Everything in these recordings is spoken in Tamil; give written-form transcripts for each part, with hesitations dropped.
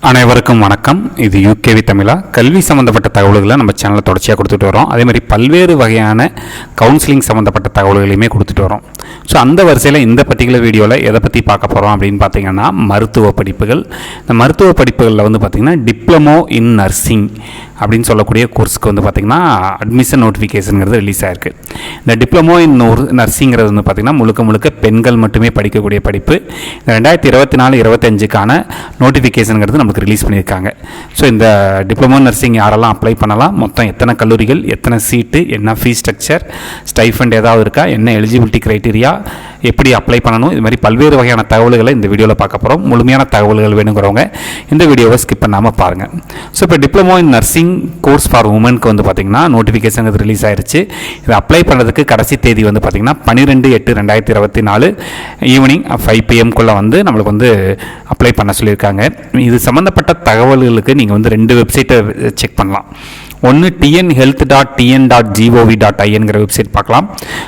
அனைவருக்கும் வணக்கம். இது யூகேவி தமிழா. கல்வி சம்மந்தப்பட்ட தகவல்களை நம்ம சேனலில் தொடர்ச்சியாக கொடுத்துட்டு வரோம். அதே மாதிரி பல்வேறு வகையான கவுன்சிலிங் சம்மந்தப்பட்ட தகவல்களையுமே கொடுத்துட்டு வரோம். ஸோ அந்த வரிசையில் இந்த பர்டிகுலர் வீடியோவில் எதை பற்றி பார்க்க போகிறோம் அப்படின்னு பார்த்தீங்கன்னா, மருத்துவ படிப்புகள். இந்த மருத்துவ படிப்புகளில் வந்து பார்த்திங்கன்னா டிப்ளமோ இன் நர்சிங் அப்படின்னு சொல்லக்கூடிய கோர்ஸுக்கு வந்து பார்த்திங்கன்னா அட்மிஷன் நோட்டிஃபிகேஷனுங்கிறது ரிலீஸ் ஆகிருக்கு. இந்த டிப்ளமோ இன் நர்சிங்கிறது வந்து பார்த்திங்கன்னா முழுக்க பெண்கள் மட்டுமே படிக்கக்கூடிய படிப்பு. இந்த 2024-25க்கான நோட்டிஃபிகேஷனுங்கிறது நமக்கு ரிலீஸ் பண்ணியிருக்காங்க. ஸோ இந்த டிப்ளமோ நர்சிங் யாரெல்லாம் அப்ளை பண்ணலாம், மொத்தம் எத்தனை கல்லூரிகள், எத்தனை சீட்டு, என்ன ஃபீஸ் ஸ்ட்ரக்சர், ஸ்டைஃபண்ட் ஏதாவது இருக்கா, என்ன எலிஜிபிலிட்டி க்ரைட்டீரியா, எப்படி அப்ளை பண்ணணும், இது மாதிரி பல்வேறு வகையான தகவல்களை இந்த வீடியோவில் பார்க்க போகிறோம். முழுமையான தகவல்கள் வேணுங்கிறவங்க இந்த வீடியோவை ஸ்கிப் பண்ணாமல் பாருங்கள். ஸோ இப்போ diploma in nursing course for உமனுக்கு வந்து பார்த்திங்கன்னா நோட்டிஃபிகேஷன் ரிலீஸ் ஆயிடுச்சு. இது அப்ளை பண்ணுறதுக்கு கடைசி தேதி வந்து பார்த்திங்கன்னா 12/8/2024 ஈவினிங் 5 PM வந்து நம்மளுக்கு வந்து அப்ளை பண்ண சொல்லியிருக்காங்க. இது சம்மந்தப்பட்ட தகவல்களுக்கு நீங்கள் வந்து 2 வெப்சைட்டை செக் பண்ணலாம். ஒன்று tnhealth.tn.gov.inங்கிற வெப்சைட் பார்க்கலாம்.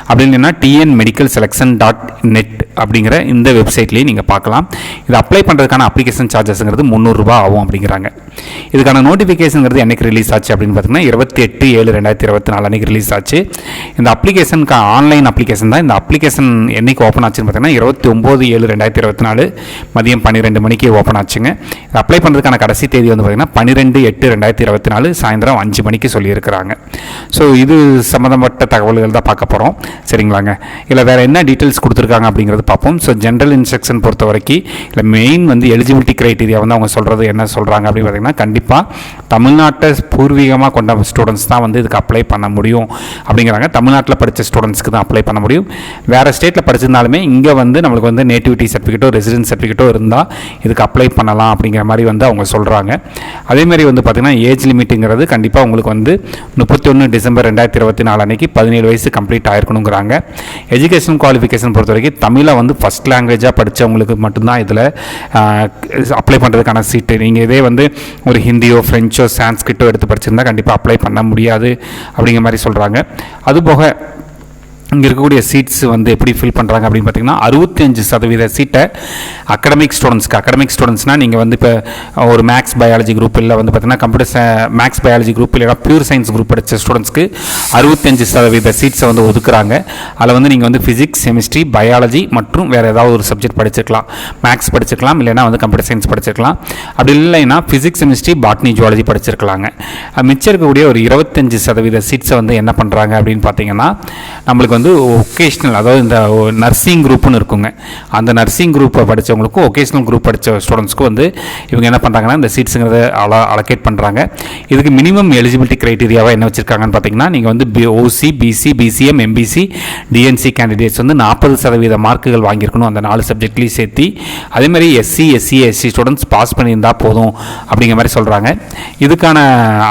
அப்படி இல்லைன்னா tnmedicalselection.net அப்படிங்கிற இந்த வெப்சைட்லேயும் நீங்கள் பார்க்கலாம். இது அப்ளை பண்ணுறதுக்கான அப்ளிகேஷன் சார்ஜஸ்ங்கிறது 300 ரூபா ஆகும் அப்படிங்கிறாங்க. இதுக்கான நோட்டிஃபிகேஷனுங்கிறது என்னைக்கு ரிலீஸ் ஆச்சு அப்படின்னு பார்த்தீங்கன்னா 28/7/2024 அன்றைக்கி ரிலீஸ் ஆச்சு. இந்த அப்ளிகேஷனுக்கு ஆன்லைன் அப்ளிகேஷன் தான். இந்த அப்ளிகேஷன் என்னைக்கு ஓப்பன் ஆச்சுன்னு பார்த்தீங்கன்னா 29/7/2024 மதியம் 12 மணிக்கு ஓப்பன் ஆச்சுங்க. இது அப்ளை பண்ணுறதுக்கான கடைசி தேதி வந்து பார்த்தீங்கன்னா 12/8/2024 சாயந்தரம் 5 மணிக்கு சொல்லியிருக்கிறாங்க. ஸோ இது சம்மந்தப்பட்ட தகவல்கள் தான் பார்க்க போகிறோம். சரிங்களாங்க. இல்லை வேறு என்ன டீட்டெயில்ஸ் கொடுத்துருக்காங்க அப்படிங்கிறது பார்ப்போம். ஸோ ஜென்ரல் இன்ஸ்ட்ரக்ஷன் பொறுத்த வரைக்கும் இல்லை மெயின் வந்து எலிஜிபிலிட்டி க்ரைட்டீரியா வந்து அவங்க சொல்கிறது என்ன சொல்கிறாங்க அப்படின்னு பார்த்தீங்கன்னா, கண்டிப்பாக தமிழ்நாட்டை பூர்வீகமாக கொண்ட ஸ்டூடெண்ட்ஸ் தான் வந்து இதுக்கு அப்ளை பண்ண முடியும் அப்படிங்கிறாங்க. தமிழ்நாட்டில் படித்த ஸ்டூடெண்ட்ஸ்க்கு தான் அப்ளை பண்ண முடியும். வேறு ஸ்டேட்டில் படிச்சிருந்தாலுமே இங்கே வந்து நம்மளுக்கு வந்து நேட்டிவிட்டி சர்டிஃபிகேட்டோ ரெசிடென்ஸ் சர்டிஃபிகேட்டோ இருந்தால் இதுக்கு அப்ளை பண்ணலாம் அப்படிங்கிற மாதிரி வந்து அவங்க சொல்கிறாங்க. அதேமாதிரி வந்து பார்த்திங்கன்னா ஏஜ் லிமிட்டுங்கிறது கண்டிப்பாக உங்களுக்கு வந்து 31 டிசம்பர் 2024 அன்றைக்கி 17 வயசு கம்ப்ளீட் ஆகிருக்கணுங்கிறாங்க. எஜுகேஷன் குவாலிஃபிகேஷன் பொறுத்த வரைக்கும் தமிழை வந்து ஃபஸ்ட் லாங்குவேஜாக படித்தவங்களுக்கு மட்டும்தான் இதில் அப்ளை பண்ணுறதுக்கான சீட்டு. நீங்கள் இதே வந்து ஒரு ஹிந்தியோ ஃப்ரெஞ்சோ சான்ஸ்கிரிட்டோ எடுத்து படிச்சிருந்தால் கண்டிப்பாக அப்ளை பண்ண முடியாது அப்படிங்கிற மாதிரி சொல்கிறாங்க. அதுபோக இங்கே இருக்கக்கூடிய சீட்ஸ் வந்து எப்படி ஃபில் பண்ணுறாங்க அப்படின்னு பார்த்தீங்கன்னா 65% சீட்டை அகடமிக் ஸ்டூடெண்ட்ஸ்னால் நீங்கள் வந்து இப்போ ஒரு மேக்ஸ் பயாலஜி குரூப் இல்லை வந்து பார்த்தீங்கன்னா மேக்ஸ் பயாலஜி குரூப் இல்லைனா பியூர் சயின்ஸ் குரூப் படித்த ஸ்டூடெண்ட்ஸ்க்கு 65% சீட்ஸை வந்து ஒதுக்குறாங்க. அதில் வந்து நீங்கள் வந்து ஃபிசிக்ஸ், கெமிஸ்ட்ரி, பயாலஜி மற்றும் வேறு ஏதாவது ஒரு சப்ஜெக்ட் படிச்சிருக்கலாம். மேக்ஸ் படிச்சிருக்கலாம், இல்லைனா வந்து கம்ப்யூட்டர் சயின்ஸ் படிச்சிருக்கலாம். அப்படி இல்லைன்னா ஃபிசிக்ஸ், கெமிஸ்ட்ரி, பாட்னி, ஜுவாலஜி படிச்சிருக்கலாங்க. மிச்சம் இருக்கக்கூடிய ஒரு 25% சீட்ஸை வந்து என்ன பண்ணுறாங்க அப்படின்னு பார்த்தீங்கன்னா, நம்மளுக்கு வந்து ஒகேஷ்னல், அதாவது இந்த நர்சிங் குரூப்னு இருக்குங்க, அந்த நர்சிங் குரூப்பை படித்தவங்களுக்கும் ஒகேஷ்னல் குரூப் படித்த ஸ்டூடெண்ட்ஸ்க்கும் வந்து இவங்க என்ன பண்ணுறாங்கன்னா இந்த சீட்ஸுங்கிறத அலோகேட் பண்ணுறாங்க. இதுக்கு மினிமம் எலிஜிபிலிட்டி க்ரைட்டீரியாவாக என்ன வச்சுருக்காங்கன்னு பார்த்தீங்கன்னா, நீங்கள் வந்து OC, BC, BCM, MBC, DNC candidates வந்து 40% மார்க்குகள் வாங்கியிருக்கணும் அந்த 4 சப்ஜெக்ட்லேயும் சேர்த்து. அதேமாதிரி எஸ்சி, எஸ்சி ஸ்டூடெண்ட்ஸ் பாஸ் பண்ணியிருந்தால் போதும் அப்படிங்கிற மாதிரி சொல்கிறாங்க. இதுக்கான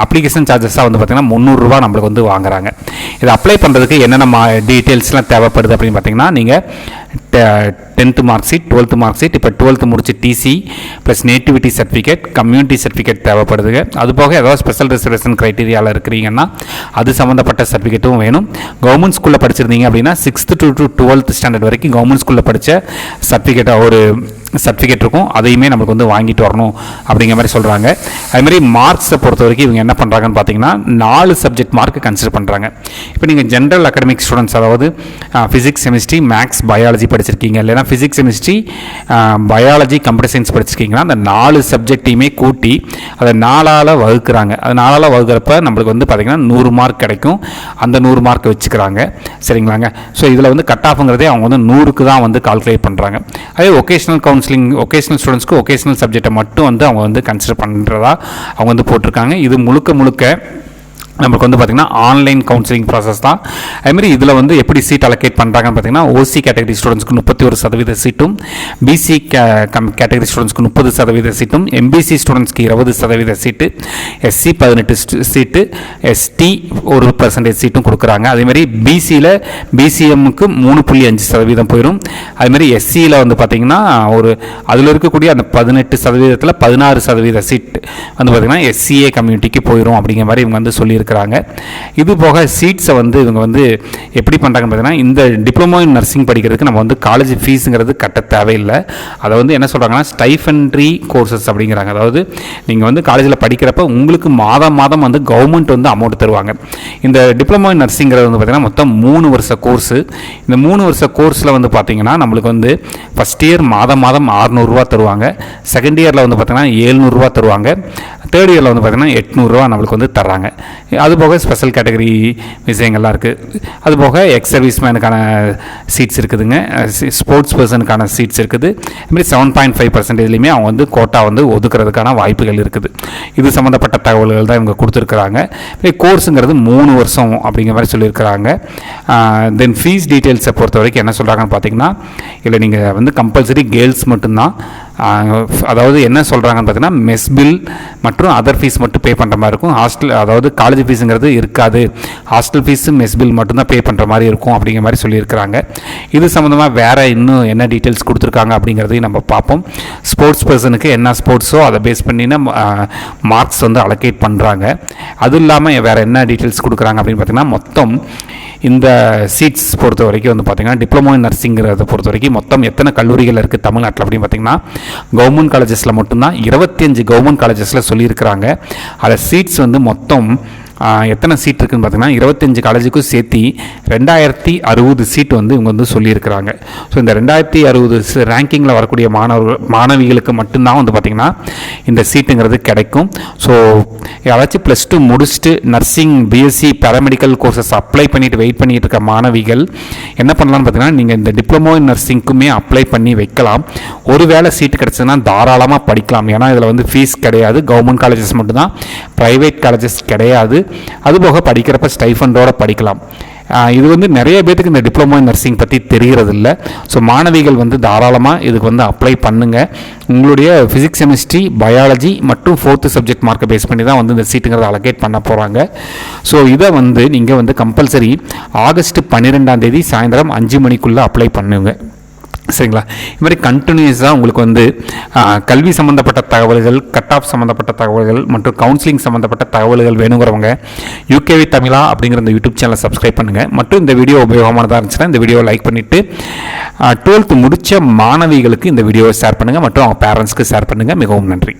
அப்ளிகேஷன் சார்ஜஸாக வந்து பார்த்திங்கன்னா 300 ரூபா நம்மளுக்கு வந்து வாங்குறாங்க. இதை அப்ளை பண்ணுறதுக்கு என்னென்ன டீட்டெயில்ஸ்லாம் தேவைப்படுது அப்படின்னு பார்த்தீங்கன்னா, நீங்கள் 10th mark sheet, 12th mark sheet, இப்போ 12th முடிச்சு TC plus nativity certificate, community certificate தேவைப்படுதுங்க. அதுபோக ஏதாவது ஸ்பெஷல் ரிசர்வேஷன் க்ரைட்டீரியாவில் இருக்கிறீங்கன்னா அது சம்மந்தப்பட்ட சர்டிஃபிகேட்டும் வேணும். கவர்மெண்ட் ஸ்கூலில் படிச்சிருந்தீங்க அப்படின்னா 6th to 12th ஸ்டாண்டர்ட் வரைக்கும் கவர்மெண்ட் ஸ்கூலில் படித்த சர்டிஃபிகேட் இருக்கும், அதையுமே நமக்கு வந்து வாங்கிட்டு வரணும் அப்படிங்கிற மாதிரி சொல்கிறாங்க. அதுமாதிரி மார்க்ஸை பொறுத்த வரைக்கும் இவங்க என்ன பண்ணுறாங்கன்னு பார்த்தீங்கன்னா 4 சப்ஜெக்ட் மார்க்கு கன்சிடர் பண்ணுறாங்க. இப்போ நீங்கள் ஜென்ரல் அகடமிக் ஸ்டூடெண்ட்ஸ், அதாவது ஃபிசிக்ஸ், கெமிஸ்ட்ரி, மேக்ஸ், பயாலஜி படிச்சிருக்கீங்க, இல்லைனா physics, chemistry, biology, computer science படிச்சிருக்கீங்கன்னா அந்த 4 சப்ஜெக்டையுமே கூட்டி அதை 4ஆல் வகுக்கிறாங்க. அது 4ஆல் வகுக்கிறப்ப நம்மளுக்கு வந்து பார்த்திங்கன்னா 100 மார்க் கிடைக்கும். அந்த 100 மார்க் வச்சுக்கிறாங்க. சரிங்களாங்க. ஸோ இதில் வந்து கட் ஆஃப்ங்கிறதே அவங்க வந்து 100க்கு தான் வந்து கால்குலேட் பண்ணுறாங்க. அதே ஒகேஷ்னல் ஸ்டூடெண்ட்ஸ்க்கு ஒகேஷ்னல் சப்ஜெக்டை மட்டும் வந்து அவங்க வந்து கன்சிடர் பண்ணுறதா அவங்க வந்து போட்டிருக்காங்க. இது முழுக்க நமக்கு வந்து பார்த்திங்கன்னா ஆன்லைன் கவுன்சிலிங் ப்ராசஸ் தான். அதுமாதிரி இதில் வந்து எப்படி சீட் அலோகேட் பண்ணுறாங்கன்னு பார்த்தீங்கன்னா, ஓசி கேட்டகரி ஸ்டூடெண்ட்ஸ்க்கு 31% சீட்டும், பிசி கேட்டகரி ஸ்டூடெண்ட்ஸ்க்கு 30% சீட்டும், எம்பிசி ஸ்டூடெண்ட்ஸ்க்கு 20% சீட்டு, எஸ்சி 18 சீட்டு, எஸ்டி 1% சீட்டும் கொடுக்குறாங்க. அதேமாதிரி பிசியில் பிசிஎம்முக்கு 3.5% போயிடும். அதுமாதிரி எஸ்சியில் வந்து பார்த்திங்கன்னா அதில் இருக்கக்கூடிய அந்த 18%, 16% சீட் வந்து பார்த்திங்கன்னா எஸ்சிஏ கம்யூனிட்டிக்கு போயிடும் அப்படிங்கிற மாதிரி இவங்க வந்து சொல்லியிருக்காங்க. சொல்லியிருக்கிறாங்க. இது போக சீட்ஸை வந்து இவங்க வந்து எப்படி பண்ணுறாங்கன்னு பார்த்தீங்கன்னா, இந்த டிப்ளமோ இன் நர்சிங் படிக்கிறதுக்கு நம்ம வந்து காலேஜ் ஃபீஸுங்கிறது கட்ட தேவையில்லை. அதை வந்து என்ன சொல்கிறாங்கன்னா ஸ்டைஃபன்ட்ரி கோர்சஸ் அப்படிங்கிறாங்க. அதாவது நீங்கள் வந்து காலேஜில் படிக்கிறப்ப உங்களுக்கு மாதம் மாதம் வந்து கவர்மெண்ட் வந்து அமௌண்ட் தருவாங்க. இந்த டிப்ளமோ இன் நர்சிங்கிறது வந்து பார்த்திங்கன்னா மொத்தம் 3 வருஷ கோர்ஸு. இந்த 3 வருஷ கோர்ஸில் வந்து பார்த்திங்கன்னா நம்மளுக்கு வந்து ஃபஸ்ட் இயர் மாதம் 600 தருவாங்க, செகண்ட் இயரில் வந்து பார்த்திங்கன்னா 700 தருவாங்க, தேர்ட் இயரில் வந்து பார்த்திங்கன்னா 800 நம்மளுக்கு வந்து தர்றாங்க. அதுபோக ஸ்பெஷல் கேட்டகரி விஷயங்கள்லாம் இருக்குது. அதுபோக எக்ஸ் சர்வீஸ்மேனுக்கான சீட்ஸ் இருக்குதுங்க, ஸ்போர்ட்ஸ் பர்சனுக்கான சீட்ஸ் இருக்குது. இதுமாதிரி 7.5% அவங்க வந்து கோட்டா வந்து ஒதுக்குறதுக்கான வாய்ப்புகள் இருக்குது. இது சம்மந்தப்பட்ட தகவல்கள் தான் இவங்க கொடுத்துருக்குறாங்க. கோர்ஸுங்கிறது 3 வருஷம் அப்படிங்கிற மாதிரி சொல்லியிருக்கிறாங்க. தென் ஃபீஸ் டீட்டெயில்ஸை பொறுத்த வரைக்கும் என்ன சொல்கிறாங்கன்னு பார்த்தீங்கன்னா, இல்லை நீங்கள் வந்து கம்பல்சரி கேர்ள்ஸ் மட்டும்தான், அதாவது என்ன சொல்கிறாங்கன்னு பார்த்தீங்கன்னா மெஸ் பில் மற்றும் அதர் ஃபீஸ் மட்டும் பே பண்ணுற மாதிரி இருக்கும். ஹாஸ்டல் அதாவது காலேஜ் ஃபீஸுங்கிறது இருக்காது, ஹாஸ்டல் ஃபீஸு மெஸ் பில் மட்டும்தான் பே பண்ணுற மாதிரி இருக்கும் அப்படிங்கிற மாதிரி சொல்லியிருக்கிறாங்க. இது சம்மந்தமாக வேறு இன்னும் என்ன டீட்டெயில்ஸ் கொடுத்துருக்காங்க அப்படிங்கிறதையும் நம்ம பார்ப்போம். ஸ்போர்ட்ஸ் பர்சனுக்கு என்ன ஸ்போர்ட்ஸோ அதை பேஸ் பண்ணினா மார்க்ஸ் வந்து அலோகேட் பண்ணுறாங்க. அதுவும் இல்லாமல் வேறு என்ன டீட்டெயில்ஸ் கொடுக்குறாங்க அப்படின்னு பார்த்தீங்கன்னா, மொத்தம் இந்த சீட்ஸ் பொறுத்த வரைக்கும் வந்து பார்த்திங்கன்னா டிப்ளமோ இன் நர்சிங்கிறத பொறுத்த வரைக்கும் மொத்தம் எத்தனை கல்லூரிகள் இருக்குது தமிழ்நாட்டில் அப்படின்னு பார்த்திங்கன்னா, கவர்மெண்ட் காலேஜஸில் மட்டும்தான் 25 கவர்மெண்ட் காலேஜஸில் சொல்லியிருக்கிறாங்க. அதில் சீட்ஸ் வந்து மொத்தம் எத்தனை சீட் இருக்குதுன்னு பார்த்தீங்கன்னா 25 காலேஜுக்கும் சேர்த்து 2060 சீட் வந்து இவங்க வந்து சொல்லியிருக்கிறாங்க. ஸோ இந்த 2060 ரேங்கிங்கில் வரக்கூடிய மாணவிகளுக்கு மட்டும்தான் வந்து பார்த்திங்கன்னா இந்த சீட்டுங்கிறது கிடைக்கும். ஸோ யாராச்சும் +2 முடிச்சுட்டு nursing BSc paramedical courses apply பண்ணிவிட்டு வெயிட் பண்ணிட்டு இருக்க மாணவிகள் என்ன பண்ணலாம்னு பார்த்தீங்கன்னா, நீங்கள் இந்த டிப்ளமோ இன் நர்சிங்க்குமே அப்ளை பண்ணி வைக்கலாம். ஒருவேளை சீட்டு கிடச்சதுன்னா தாராளமாக படிக்கலாம். ஏன்னா இதில் வந்து ஃபீஸ் கிடையாது, கவர்மெண்ட் காலேஜஸ் மட்டும்தான், ப்ரைவேட் காலேஜஸ் கிடையாது. அதுபோக படிக்கிறப்ப ஸ்டைஃபண்டோடு படிக்கலாம். இது வந்து நிறைய பேருக்கு இந்த டிப்ளமோ இன் நர்சிங் பற்றி தெரிகிறதில்ல. ஸோ மாணவிகள் வந்து தாராளமாக இதுக்கு வந்து அப்ளை பண்ணுங்கள். உங்களுடைய ஃபிசிக்ஸ், கெமிஸ்ட்ரி, பயாலஜி மற்றும் 4th சப்ஜெக்ட் மார்க்கை பேஸ் பண்ணி தான் வந்து இந்த சீட்டுங்கிறத அலோகேட் பண்ண போகிறாங்க. ஸோ இதை வந்து நீங்கள் வந்து கம்பல்சரி ஆகஸ்ட் 12 சாயந்தரம் 5 மணிக்குள்ளே அப்ளை பண்ணுங்க. சரிங்களா? இது மாதிரி கண்டினியூஸாக உங்களுக்கு வந்து கல்வி சம்மந்தப்பட்ட தகவல்கள், கட் ஆஃப் சம்மந்தப்பட்ட தகவல்கள் மற்றும் கவுன்சிலிங் சம்மந்தப்பட்ட தகவல்கள் வேணுங்கிறவங்க யூகேவி தமிழா அப்படிங்கிற இந்த யூடியூப் சேனலை சப்ஸ்கிரைப் பண்ணுங்கள். மற்றும் இந்த வீடியோ உபயோகமானதாக இருந்துச்சுன்னா இந்த வீடியோவை லைக் பண்ணிவிட்டு 12th முடித்த மாணவிகளுக்கு இந்த வீடியோவை ஷேர் பண்ணுங்கள் மற்றும் அவங்க பேரண்ட்ஸ்க்கு ஷேர் பண்ணுங்கள். மிகவும் நன்றி.